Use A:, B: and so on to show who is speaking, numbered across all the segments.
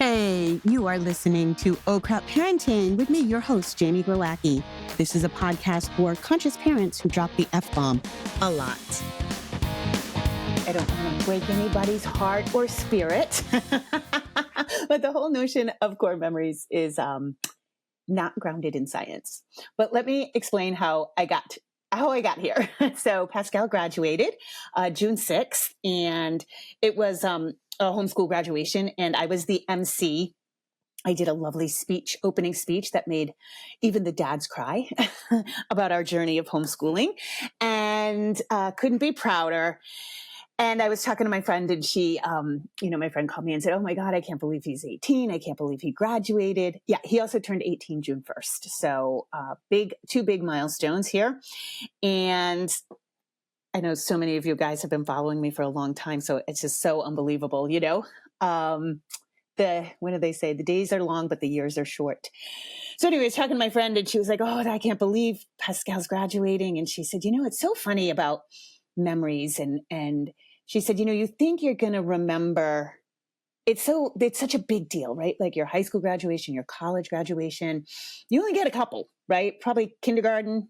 A: Hey, you are listening to Oh Crap Parenting with me, your host, Jamie Glowacki. This is a podcast for conscious parents who drop the F-bomb a lot. I don't want to break anybody's heart or spirit, but the whole notion of core memories is not grounded in science. But let me explain how I got here. So Pascal graduated June 6th, and it was a homeschool graduation, and I was the MC. I did a lovely opening speech that made even the dads cry about our journey of homeschooling, and couldn't be prouder. And I was talking to my friend, and she, my friend called me and said, "Oh my God, I can't believe he's 18. I can't believe he graduated." Yeah, he also turned 18 June 1st. So two big milestones here. And I know so many of you guys have been following me for a long time, so it's just so unbelievable, what do they say? The days are long, but the years are short. So anyway, I was talking to my friend, and she was like, "Oh, I can't believe Pascal's graduating." And she said, "It's so funny about memories." And she said, "You think you're going to remember. It's such a big deal, right? Like your high school graduation, your college graduation, you only get a couple, right? Probably kindergarten,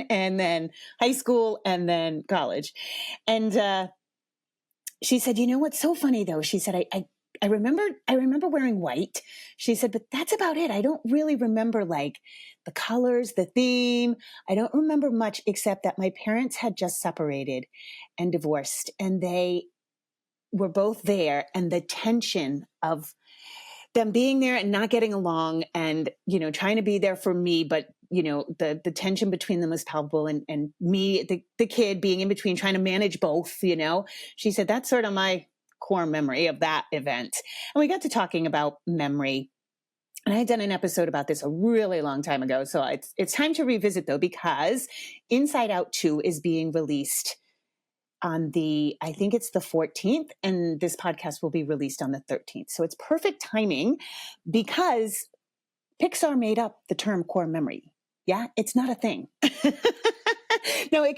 A: and then high school, and then college." And she said, "What's so funny though?" She said, I remember wearing white." She said, "But that's about it. I don't really remember like the colors, the theme. I don't remember much except that my parents had just separated and divorced, and they were both there, and the tension of them being there and not getting along, and trying to be there for me, but the tension between them was palpable, and me, the kid, being in between, trying to manage both. She said that's sort of my core memory of that event. And we got to talking about memory, and I had done an episode about this a really long time ago, so it's time to revisit though, because Inside Out 2 is being released on I think it's the 14th, and this podcast will be released on the 13th. So it's perfect timing because Pixar made up the term core memory. Yeah, it's not a thing. No,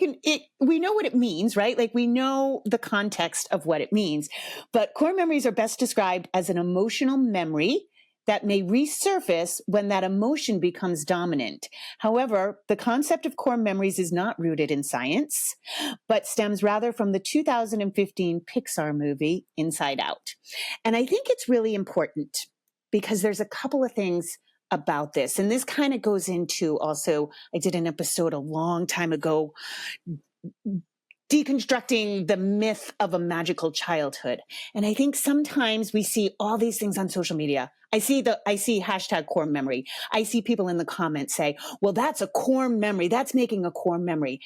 A: we know what it means, right? Like we know the context of what it means, but core memories are best described as an emotional memory that may resurface when that emotion becomes dominant. However, the concept of core memories is not rooted in science, but stems rather from the 2015 Pixar movie, Inside Out. And I think it's really important because there's a couple of things about this. And this kind of goes into also, I did an episode a long time ago deconstructing the myth of a magical childhood. And I think sometimes we see all these things on social media. I see hashtag core memory. I see people in the comments say, "Well, that's a core memory. That's making a core memory."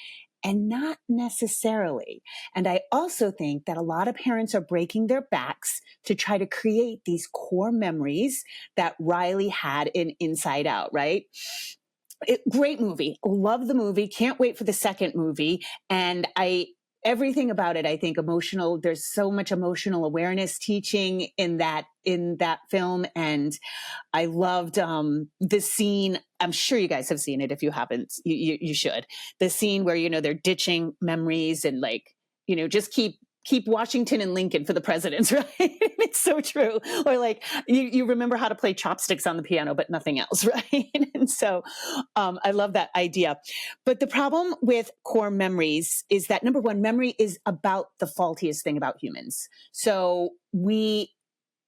A: And not necessarily. And I also think that a lot of parents are breaking their backs to try to create these core memories that Riley had in Inside Out, right? Great movie. Love the movie. Can't wait for the second movie. And everything about it, I think emotional. There's so much emotional awareness teaching in that film. And I loved the scene. I'm sure you guys have seen it. If you haven't, you should. The scene where, they're ditching memories and just keep Washington and Lincoln for the presidents, right? It's so true. Or like you remember how to play chopsticks on the piano, but nothing else, right? And so I love that idea. But the problem with core memories is that, number one, memory is about the faultiest thing about humans. So we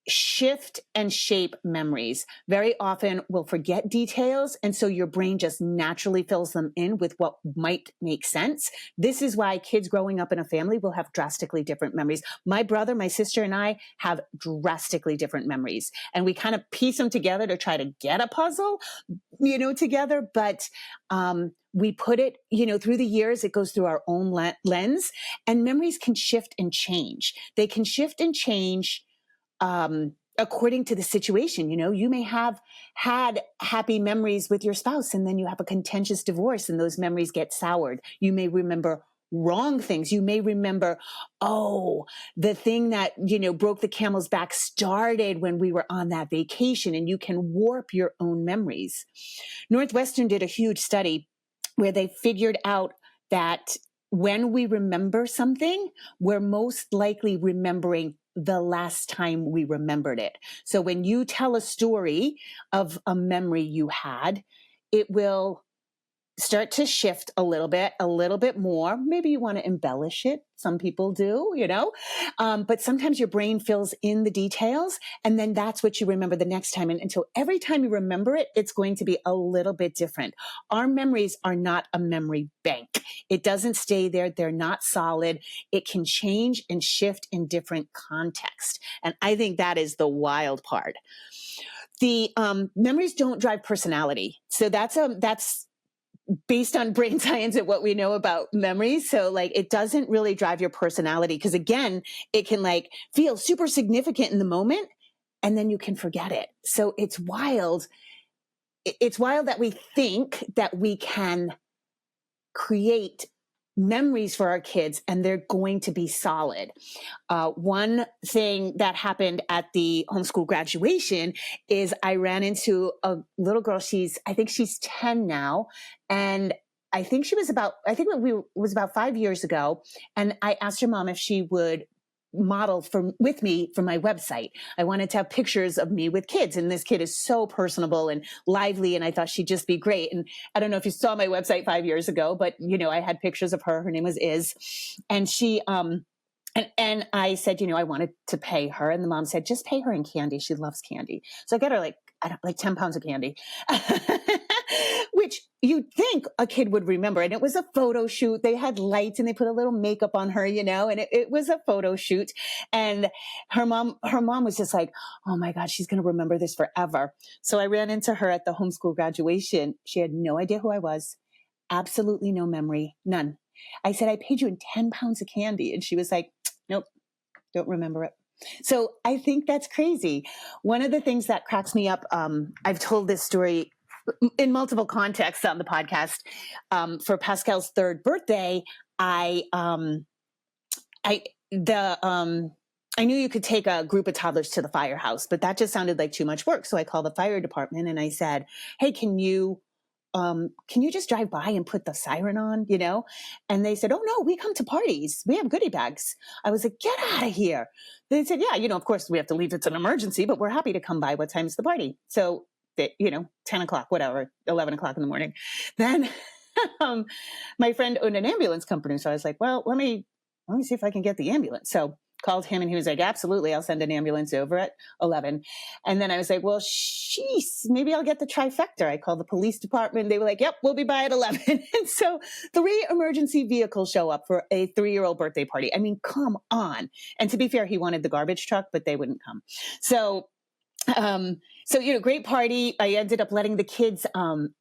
A: shift and shape memories. Very often we'll forget details, and so your brain just naturally fills them in with what might make sense. This is why kids growing up in a family will have drastically different memories. My brother, my sister, and I have drastically different memories, and we kind of piece them together to try to get a puzzle, together. But we put it, through the years, it goes through our own lens, and memories can shift and change. They can shift and change according to the situation. You may have had happy memories with your spouse, and then you have a contentious divorce, and those memories get soured. You may remember wrong things. You may remember, the thing that, broke the camel's back started when we were on that vacation, and you can warp your own memories. Northwestern did a huge study where they figured out that when we remember something, we're most likely remembering the last time we remembered it. So when you tell a story of a memory you had, it will start to shift a little bit more. Maybe you want to embellish it. Some people do, but sometimes your brain fills in the details, and then that's what you remember the next time. And so every time you remember it, it's going to be a little bit different. Our memories are not a memory bank. It doesn't stay there. They're not solid. It can change and shift in different contexts. And I think that is the wild part. The memories don't drive personality. So that's based on brain science and what we know about memory. So it doesn't really drive your personality, because again, it can feel super significant in the moment and then you can forget it. So it's wild. It's wild that we think that we can create memories for our kids and they're going to be solid. One thing that happened at the homeschool graduation is I ran into a little girl. I think she's 10 now. And I think it was about 5 years ago. And I asked her mom if she would model with me for my website. I wanted to have pictures of me with kids. And this kid is so personable and lively. And I thought she'd just be great. And I don't know if you saw my website 5 years ago, but I had pictures of her. Her name was Iz. And she, and I said, I wanted to pay her. And the mom said, just pay her in candy. She loves candy. So I got her 10 pounds of candy, which you'd think a kid would remember. And it was a photo shoot. They had lights and they put a little makeup on her, and it was a photo shoot. And her mom was just like, oh my God, she's going to remember this forever. So I ran into her at the homeschool graduation. She had no idea who I was. Absolutely no memory, none. I said, I paid you in 10 pounds of candy. And she was like, nope, don't remember it. So I think that's crazy. One of the things that cracks me up, I've told this story in multiple contexts on the podcast. For Pascal's 3rd birthday, I knew you could take a group of toddlers to the firehouse, but that just sounded like too much work. So I called the fire department and I said, hey, can you just drive by and put the siren on, And they said, oh no, we come to parties. We have goodie bags. I was like, get out of here. They said, yeah, of course we have to leave. It's an emergency, but we're happy to come by. What time's the party? So, 10 o'clock, whatever, 11 o'clock in the morning. Then my friend owned an ambulance company. So I was like, well, let me see if I can get the ambulance. So called him and he was like, absolutely, I'll send an ambulance over at 11. And then I was like, well, maybe I'll get the trifecta. I called the police department. They were like, yep, we'll be by at 11. And so 3 emergency vehicles show up for a 3-year-old birthday party. I mean, come on. And to be fair, he wanted the garbage truck, but they wouldn't come. So, great party. I ended up letting the kids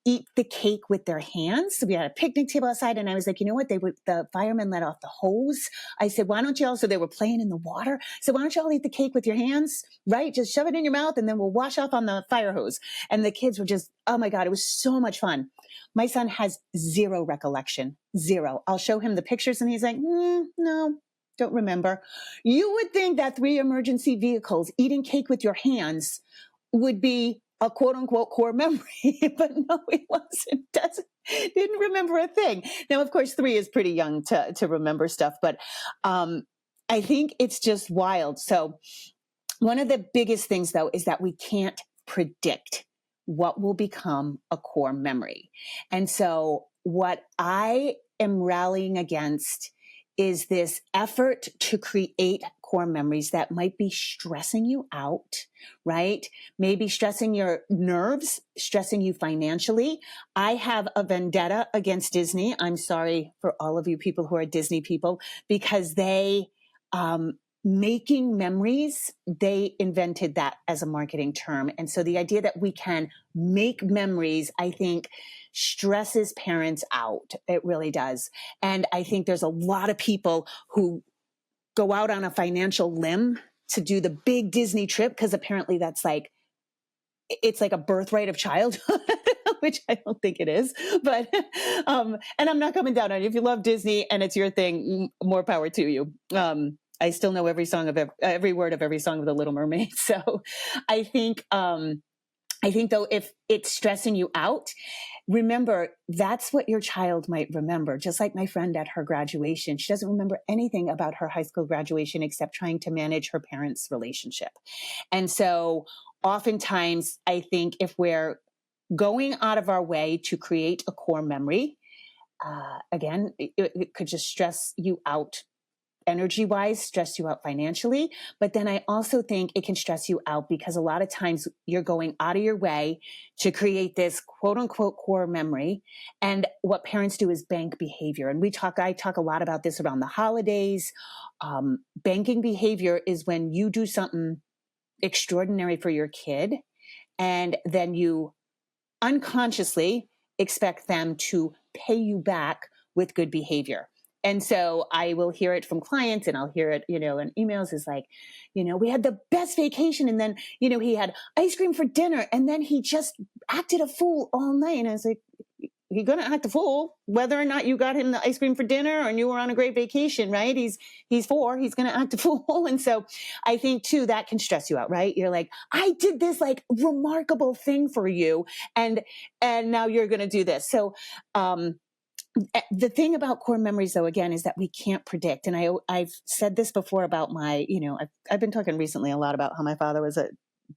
A: eat the cake with their hands. So we had a picnic table outside, and I was like, the firemen let off the hose. I said, why don't you all? So they were playing in the water. So why don't you all eat the cake with your hands, right? Just shove it in your mouth, and then we'll wash off on the fire hose. And the kids were just, oh my God, it was so much fun. My son has 0 recollection, 0. I'll show him the pictures, and he's like, no. Don't remember. You would think that 3 emergency vehicles eating cake with your hands would be a quote unquote core memory, but no, it wasn't. Didn't remember a thing. Now, of course, 3 is pretty young to remember stuff, but I think it's just wild. So one of the biggest things, though, is that we can't predict what will become a core memory. And so what I am rallying against is this effort to create core memories that might be stressing you out, right? Maybe stressing your nerves, stressing you financially. I have a vendetta against Disney. I'm sorry for all of you people who are Disney people, because they, making memories, they invented that as a marketing term. And so the idea that we can make memories, I think, stresses parents out. It really does. And I think there's a lot of people who go out on a financial limb to do the big Disney trip, because apparently it's like a birthright of childhood, which I don't think it is. But, and I'm not coming down on you. If you love Disney and it's your thing, more power to you. I still know every word of every song of The Little Mermaid. So I think though, if it's stressing you out, remember, that's what your child might remember. Just like my friend at her graduation, she doesn't remember anything about her high school graduation except trying to manage her parents' relationship. And so oftentimes, I think if we're going out of our way to create a core memory, again, it could just stress you out energy wise, stress you out financially. But then I also think it can stress you out because a lot of times you're going out of your way to create this quote unquote core memory. And what parents do is bank behavior. And I talk a lot about this around the holidays. Banking behavior is when you do something extraordinary for your kid, and then you unconsciously expect them to pay you back with good behavior. And so I will hear it from clients, and I'll hear it, in emails, is like, we had the best vacation, and then, he had ice cream for dinner, and then he just acted a fool all night. And I was like, you're going to act a fool, whether or not you got him the ice cream for dinner and you were on a great vacation, right? He's 4, he's going to act a fool. And so I think too, that can stress you out, right? You're like, I did this like remarkable thing for you. And now you're going to do this. So, the thing about core memories, though, again, is that we can't predict. And I've said this before about my, I've been talking recently a lot about how my father was a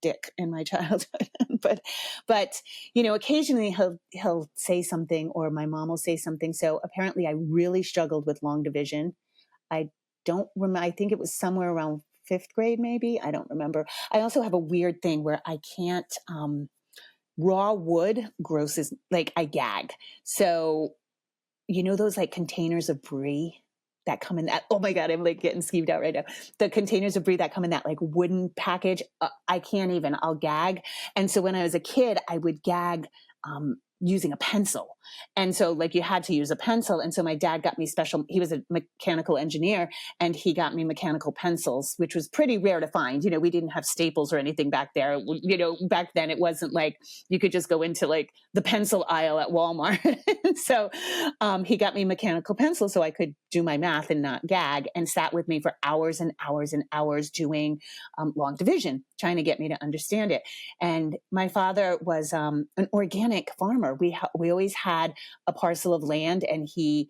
A: dick in my childhood, but occasionally he'll say something, or my mom will say something. So apparently I really struggled with long division. I don't remember. I think it was somewhere around 5th grade, maybe. I don't remember. I also have a weird thing where I can't, raw wood grosses, like I gag. So those like containers of brie that come in that, oh my God, I'm like getting skeeved out right now. The containers of brie that come in that like wooden package, I can't even, I'll gag. And so when I was a kid, I would gag using a pencil. And so like you had to use a pencil. And so my dad got me he was a mechanical engineer, and he got me mechanical pencils, which was pretty rare to find. We didn't have Staples or anything back there. Back then it wasn't like you could just go into like the pencil aisle at Walmart. So he got me mechanical pencils so I could do my math and not gag, and sat with me for hours and hours and hours doing long division, trying to get me to understand it. And my father was an organic farmer. We always had a parcel of land, and he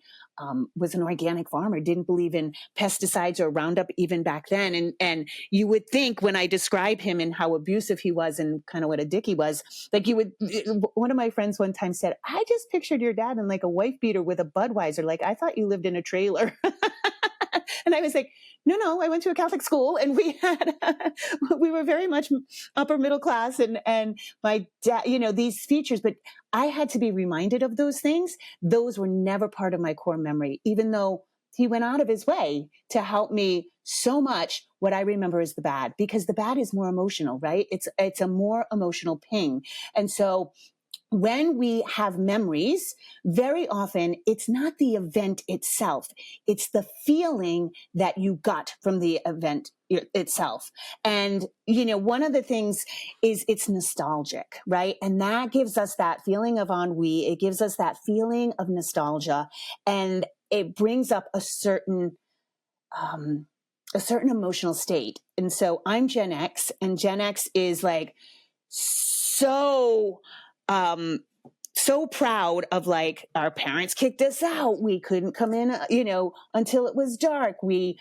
A: was an organic farmer, didn't believe in pesticides or Roundup even back then. And you would think, when I describe him and how abusive he was and kind of what a dick he was, like one of my friends one time said, I just pictured your dad in like a wife beater with a Budweiser. Like, I thought you lived in a trailer. And I was like, no, I went to a Catholic school, and we were very much upper middle class, and my dad, these features, but I had to be reminded of those things. Those were never part of my core memory, even though he went out of his way to help me so much. What I remember is the bad, because the bad is more emotional, right? It's a more emotional ping. And so when we have memories, very often it's not the event itself. It's the feeling that you got from the event itself. And, one of the things is it's nostalgic, right? And that gives us that feeling of ennui. It gives us that feeling of nostalgia, and it brings up a certain emotional state. And so I'm Gen X, and Gen X is like so proud of, like, our parents kicked us out. We couldn't come in, until it was dark. We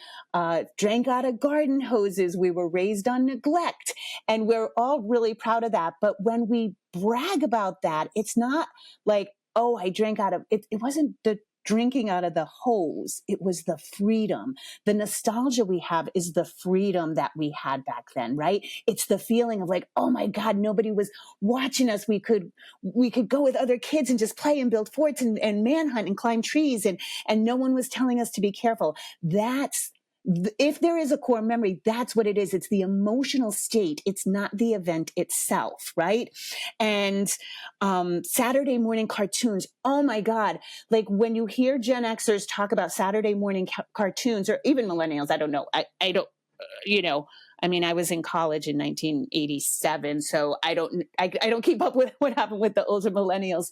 A: drank out of garden hoses. We were raised on neglect. And we're all really proud of that. But when we brag about that, it's not like, oh, I drank out of it. It wasn't the drinking out of the hose. It was the freedom. The nostalgia we have is the freedom that we had back then, right? It's the feeling of like, oh my God, nobody was watching us. We could go with other kids and just play and build forts and manhunt and climb trees, and no one was telling us to be careful. If there is a core memory, that's what it is. It's the emotional state. It's not the event itself, right? And Saturday morning cartoons, oh my God. Like, when you hear Gen Xers talk about Saturday morning cartoons, or even millennials, I don't know. I don't, I was in college in 1987, so I don't keep up with what happened with the older millennials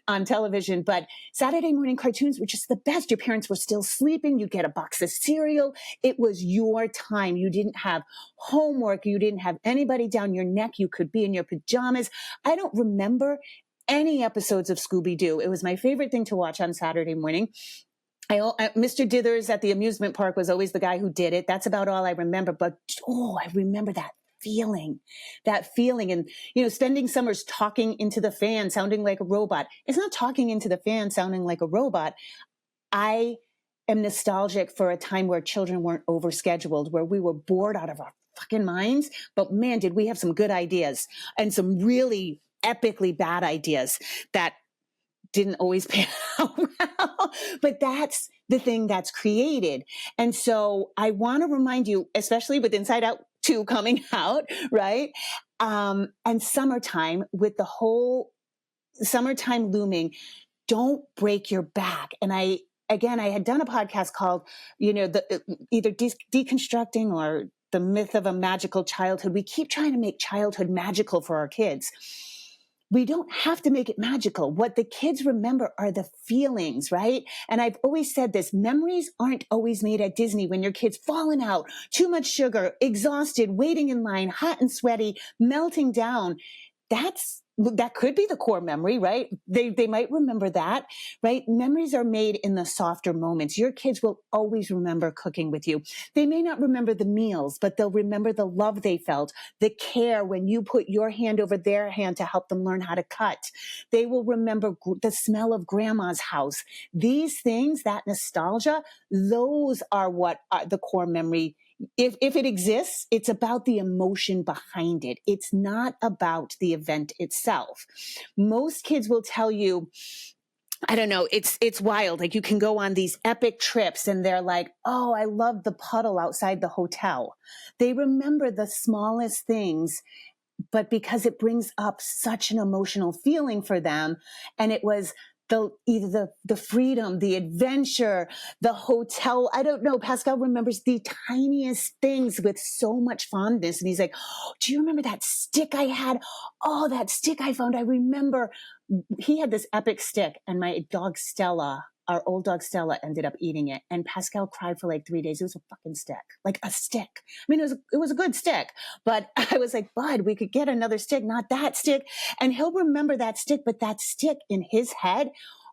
A: on television. But Saturday morning cartoons were just the best. Your parents were still sleeping. You get a box of cereal. It was your time. You didn't have homework. You didn't have anybody down your neck. You could be in your pajamas. I don't remember any episodes of Scooby-Doo. It was my favorite thing to watch on Saturday morning. Mr. Dithers at the amusement park was always the guy who did it. That's about all I remember. But, I remember that feeling. And, spending summers talking into the fan, sounding like a robot. It's not talking into the fan, sounding like a robot. I am nostalgic for a time where children weren't overscheduled, where we were bored out of our fucking minds. But man, did we have some good ideas and some really epically bad ideas that didn't always pay out well. But that's the thing that's created. And so I want to remind you, especially with Inside Out 2 coming out, right? And summertime, with the whole summertime looming, don't break your back. And I had done a podcast called, either deconstructing or the myth of a magical childhood. We keep trying to make childhood magical for our kids. We don't have to make it magical. What the kids remember are the feelings, right? And I've always said this, memories aren't always made at Disney when your kid's fallen out, too much sugar, exhausted, waiting in line, hot and sweaty, melting down. That could be the core memory, right? They might remember that, right? Memories are made in the softer moments. Your kids will always remember cooking with you. They may not remember the meals, but they'll remember the love they felt, the care when you put your hand over their hand to help them learn how to cut. They will remember the smell of grandma's house. These things, that nostalgia, those are what are the core memory. If it exists, it's about the emotion behind it. It's not about the event itself. Most kids will tell you, I don't know, it's wild. Like, you can go on these epic trips and they're like, oh, I love the puddle outside the hotel. They remember the smallest things, but because it brings up such an emotional feeling for them. And it was either the freedom, the adventure, the hotel. I don't know. Pascal remembers the tiniest things with so much fondness. And he's like, oh, do you remember that stick I had? Oh, that stick I found. I remember he had this epic stick, and my dog Stella, our old dog Stella, ended up eating it. And Pascal cried for like 3 days. It was a fucking stick, like a stick. I mean, it was a good stick, but I was like, bud, we could get another stick, not that stick. And he'll remember that stick, but that stick in his head,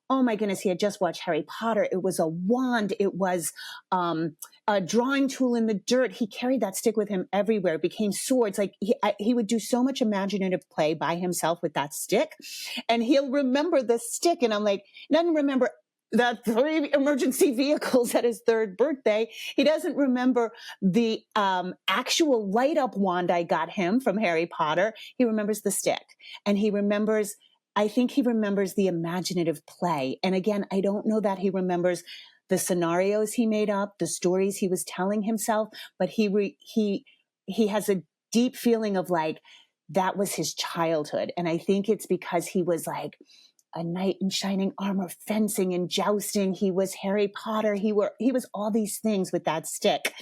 A: oh my goodness, he had just watched Harry Potter. It was a wand. It was a drawing tool in the dirt. He carried that stick with him everywhere. It became swords. Like he would do so much imaginative play by himself with that stick. And he'll remember the stick. And I'm like, he doesn't remember the 3 emergency vehicles at his 3rd birthday. He doesn't remember the actual light up wand I got him from Harry Potter. He remembers the stick. And I think he remembers the imaginative play. And again, I don't know that he remembers the scenarios he made up, the stories he was telling himself, but he has a deep feeling of like, that was his childhood. And I think it's because he was like a knight in shining armor, fencing and jousting. He was Harry Potter. He was all these things with that stick.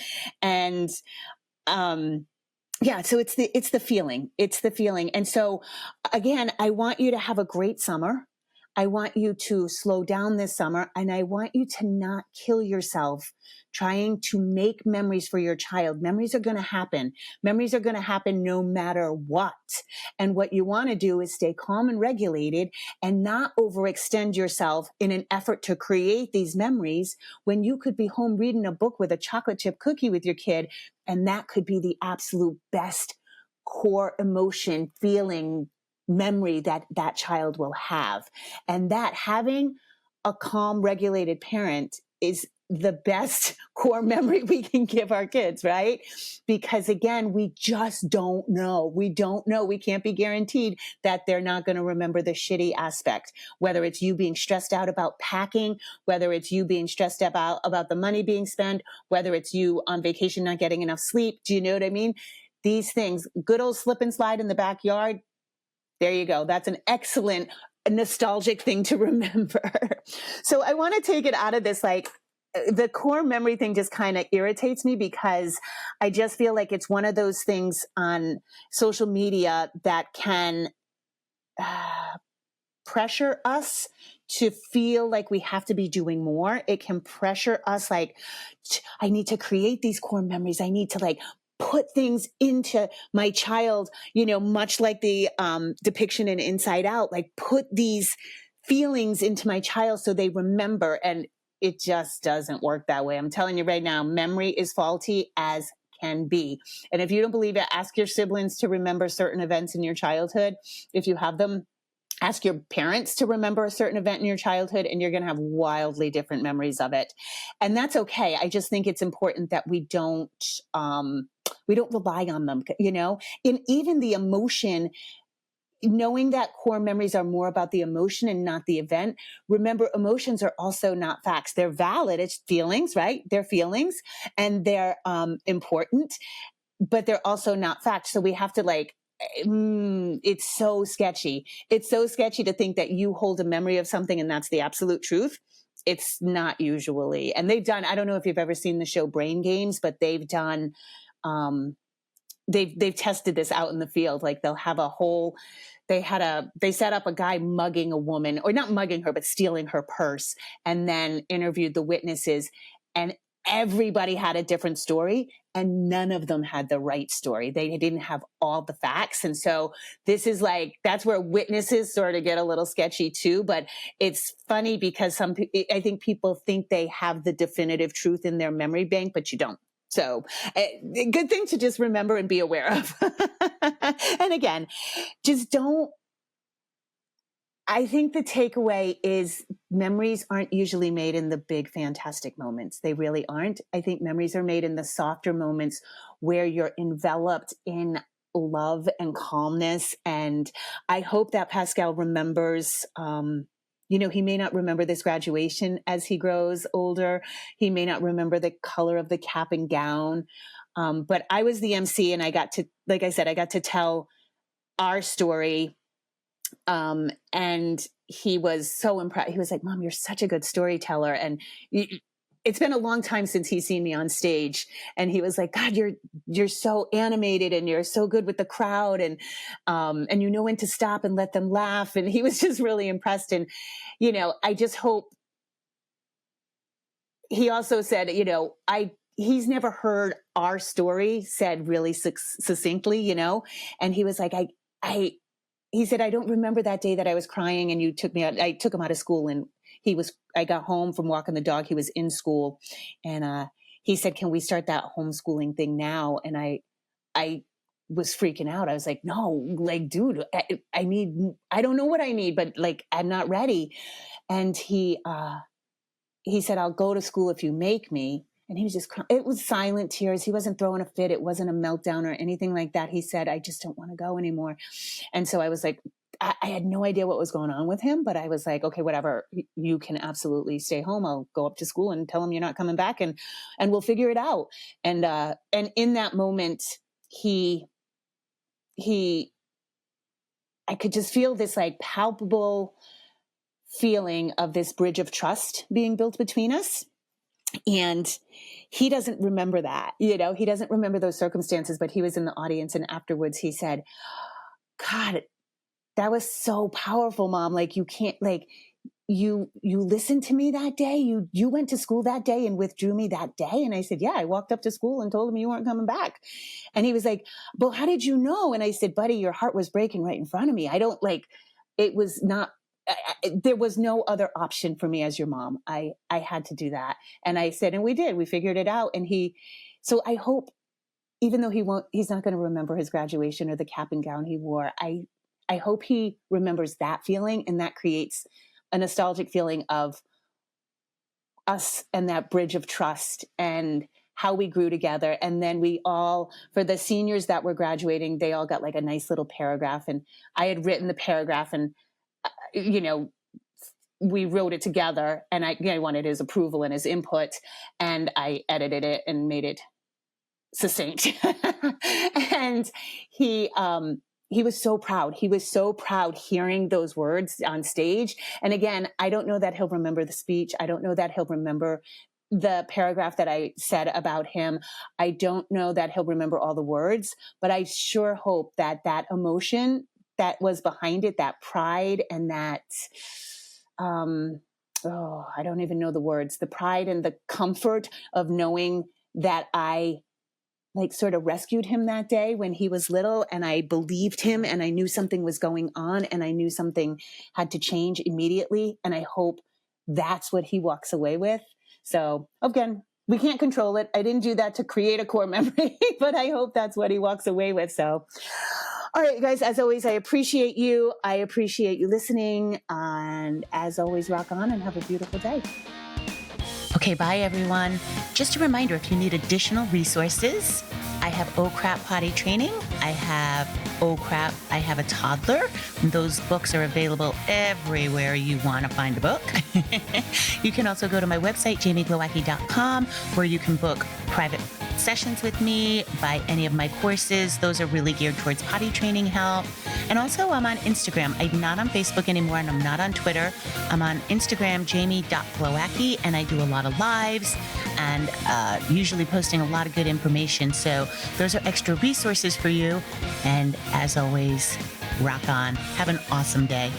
A: And, yeah, so it's the feeling. It's the feeling. And so again, I want you to have a great summer. I want you to slow down this summer, and I want you to not kill yourself trying to make memories for your child. Memories are going to happen. Memories are going to happen no matter what. And what you want to do is stay calm and regulated and not overextend yourself in an effort to create these memories when you could be home reading a book with a chocolate chip cookie with your kid. And that could be the absolute best core emotion, feeling, memory that child will have. And that having a calm, regulated parent is the best core memory we can give our kids, right? Because again, we just don't know. We don't know. We can't be guaranteed that they're not going to remember the shitty aspect, whether it's you being stressed out about packing, whether it's you being stressed about the money being spent, whether it's you on vacation not getting enough sleep. Do you know what I mean? These things, good old slip and slide in the backyard. There you go. That's an excellent nostalgic thing to remember. So I want to take it out of this, like, the core memory thing just kind of irritates me because I just feel like it's one of those things on social media that can pressure us to feel like we have to be doing more. It can pressure us like, I need to create these core memories. I need to like put things into my child, much like the depiction in Inside Out, like put these feelings into my child so they remember. And it just doesn't work that way. I'm telling you right now, memory is faulty as can be. And if you don't believe it, ask your siblings to remember certain events in your childhood. If you have them, ask your parents to remember a certain event in your childhood, and you're going to have wildly different memories of it. And that's okay. I just think it's important that we don't rely on them, and even the emotion, knowing that core memories are more about the emotion and not the event. Remember, emotions are also not facts. They're valid. It's feelings, right? They're feelings, and they're important, but they're also not facts. So we have to it's so sketchy. It's so sketchy to think that you hold a memory of something and that's the absolute truth. It's not usually. And I don't know if you've ever seen the show Brain Games, but they've done, they've tested this out in the field. Like they'll have they set up a guy mugging a woman, or not mugging her, but stealing her purse, and then interviewed the witnesses, and everybody had a different story, and none of them had the right story. They didn't have all the facts. And so that's where witnesses sort of get a little sketchy too. But it's funny because I think people think they have the definitive truth in their memory bank, but you don't. So good thing to just remember and be aware of. And again, I think the takeaway is memories aren't usually made in the big, fantastic moments. They really aren't. I think memories are made in the softer moments where you're enveloped in love and calmness. And I hope that Pascal remembers, he may not remember this graduation as he grows older. He may not remember the color of the cap and gown. But I was the MC, and I got to tell our story. And he was so impressed. He was like, "Mom, you're such a good storyteller." And it's been a long time since he's seen me on stage. And he was like, "God, you're so animated, and you're so good with the crowd, and you know when to stop and let them laugh." And he was just really impressed. And, I just hope. He also said, he's never heard our story said really succinctly, and he was like, he said, "I don't remember that day that I was crying and you took me out." I took him out of school, and I got home from walking the dog. He was in school, and he said, "Can we start that homeschooling thing now?" And I was freaking out. I was like, "No, dude, I don't know what I need, but I'm not ready." And he said, "I'll go to school if you make me." And he was just crying. It was silent tears. He wasn't throwing a fit. It wasn't a meltdown or anything like that. He said, "I just don't want to go anymore." And so I was like, I had no idea what was going on with him, but I was like, "Okay, whatever. You can absolutely stay home. I'll go up to school and tell him you're not coming back, and we'll figure it out." And in that moment, I could just feel this palpable feeling of this bridge of trust being built between us. And he doesn't remember that, he doesn't remember those circumstances, but he was in the audience. And afterwards he said, "God, that was so powerful, Mom. You can't, you listened to me that day. You went to school that day and withdrew me that day." And I said, "Yeah, I walked up to school and told him you weren't coming back." And he was like, "Well, how did you know?" And I said, "Buddy, your heart was breaking right in front of me. It was not, there was no other option for me as your mom. I had to do that." And I said, and we figured it out. And so I hope, even though he's not going to remember his graduation or the cap and gown he wore, I hope he remembers that feeling, and that creates a nostalgic feeling of us and that bridge of trust and how we grew together. And then for the seniors that were graduating, they all got a nice little paragraph. And I had written the paragraph, and we wrote it together, and I wanted his approval and his input, and I edited it and made it succinct. And he was so proud. He was so proud hearing those words on stage. And again, I don't know that he'll remember the speech. I don't know that he'll remember the paragraph that I said about him. I don't know that he'll remember all the words, but I sure hope that emotion that was behind it, that pride and that, I don't even know the words, the pride and the comfort of knowing that I like sort of rescued him that day when he was little, and I believed him, and I knew something was going on, and I knew something had to change immediately. And I hope that's what he walks away with. So again, we can't control it. I didn't do that to create a core memory, but I hope that's what he walks away with. So, all right, guys, as always, I appreciate you. I appreciate you listening. And as always, rock on and have a beautiful day. Okay, bye, everyone. Just a reminder, if you need additional resources, I have Oh Crap Potty Training. I have Oh Crap, I Have a Toddler. Those books are available everywhere you want to find a book. You can also go to my website, jamieglowacki.com, where you can book private sessions with me, buy any of my courses. Those are really geared towards potty training help. And also I'm on Instagram. I'm not on Facebook anymore, and I'm not on Twitter. I'm on Instagram, jamie.glowacki, and I do a lot of lives and usually posting a lot of good information. So those are extra resources for you. And as always, rock on. Have an awesome day.